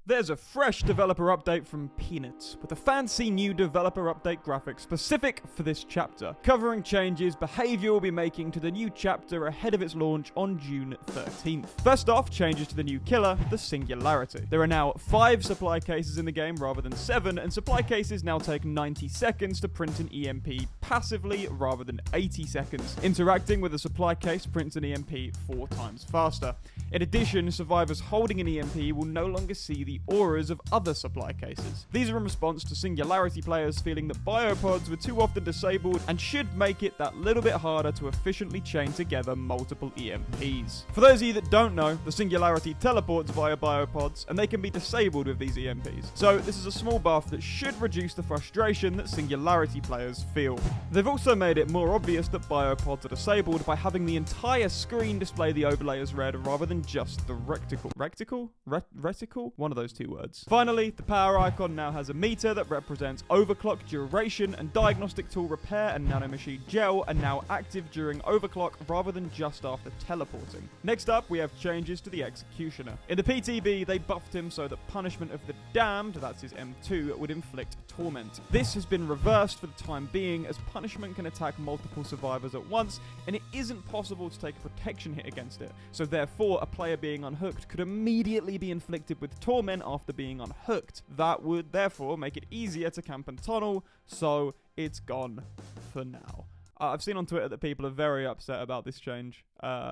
There's a fresh developer update from Peanuts, with a fancy new developer update graphic specific for this chapter, covering changes behavior will be making to the new chapter ahead of its launch on June 13th. First off, changes to the new killer, the Singularity. There are now 5 supply cases in the game rather than 7, and supply cases now take 90 seconds to print an EMP passively rather than 80 seconds. Interacting with a supply case prints an EMP 4 times faster. In addition, survivors holding an EMP will no longer see the auras of other supply cases. These are in response to Singularity players feeling that biopods were too often disabled and should make it that little bit harder to efficiently chain together multiple EMPs. For those of you that don't know, the Singularity teleports via biopods and they can be disabled with these EMPs. So this is a small buff that should reduce the frustration that Singularity players feel. They've also made it more obvious that biopods are disabled by having the entire screen display the overlay as red rather than just the reticle. Reticle? One of those 2 words. Finally, the power icon now has a meter that represents overclock duration, and diagnostic tool repair and nanomachine gel are now active during overclock rather than just after teleporting. Next up, we have changes to the executioner. In the PTB, they buffed him so that punishment of the damned, that's his M2, would inflict torment. This has been reversed for the time being, as punishment can attack multiple survivors at once, and it isn't possible to take a protection hit against it. So therefore, a player being unhooked could immediately be inflicted with torment after being unhooked. That would therefore make it easier to camp and tunnel, so it's gone for now. I've seen on Twitter that people are very upset about this change.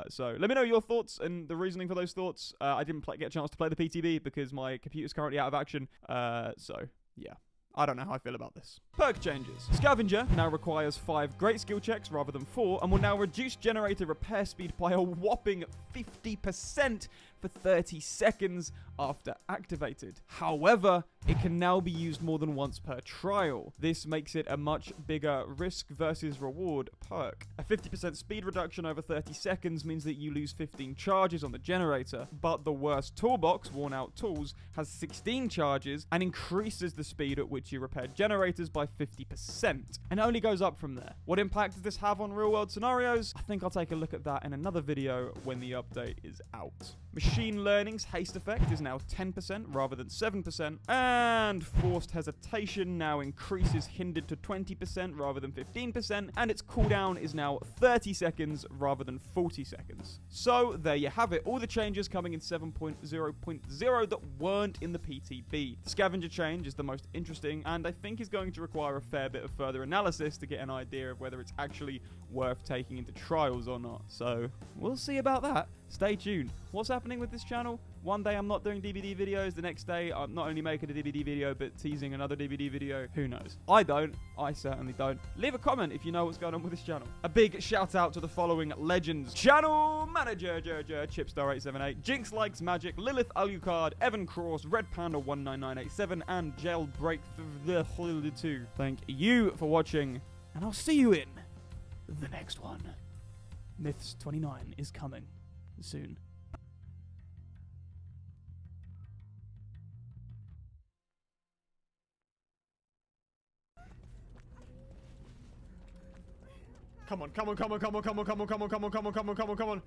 So let me know your thoughts and the reasoning for those thoughts. I didn't get a chance to play the PTB because my computer's currently out of action. So yeah. I don't know how I feel about this. Perk changes. Scavenger now requires 5 great skill checks rather than 4, and will now reduce generator repair speed by a whopping 50% for 30 seconds after activated. However, it can now be used more than once per trial. This makes it a much bigger risk versus reward perk. A 50% speed reduction over 30 seconds means that you lose 15 charges on the generator, but the worst toolbox, Worn Out Tools, has 16 charges and increases the speed at which you repair generators by 50%, and only goes up from there. What impact does this have on real-world scenarios? I think I'll take a look at that in another video when the update is out. Machine Learning's haste effect is now 10% rather than 7%, and Forced Hesitation now increases hindered to 20% rather than 15%, and its cooldown is now 30 seconds rather than 40 seconds. So there you have it, all the changes coming in 7.0.0 that weren't in the PTB. The Scavenger Change is the most interesting, and I think is going to require a fair bit of further analysis to get an idea of whether it's actually worth taking into trials or not. So we'll see about that. Stay tuned. What's happening with this channel? One day I'm not doing DVD videos, the next day I'm not only making a DVD video but teasing another DVD video. Who knows? I don't. I certainly don't. Leave a comment if you know what's going on with this channel. A big shout out to the following legends: Channel Manager, Chipstar878, Jinx Likes Magic, Lilith Alucard, Evan Cross, Red Panda 19987, and Jailbreak the 2. Thank you for watching, and I'll see you in the next one. Myths 29 is coming soon. Come on, come on, come on, come on, come on, come on, come on, come on, come on, come on, come on, come on.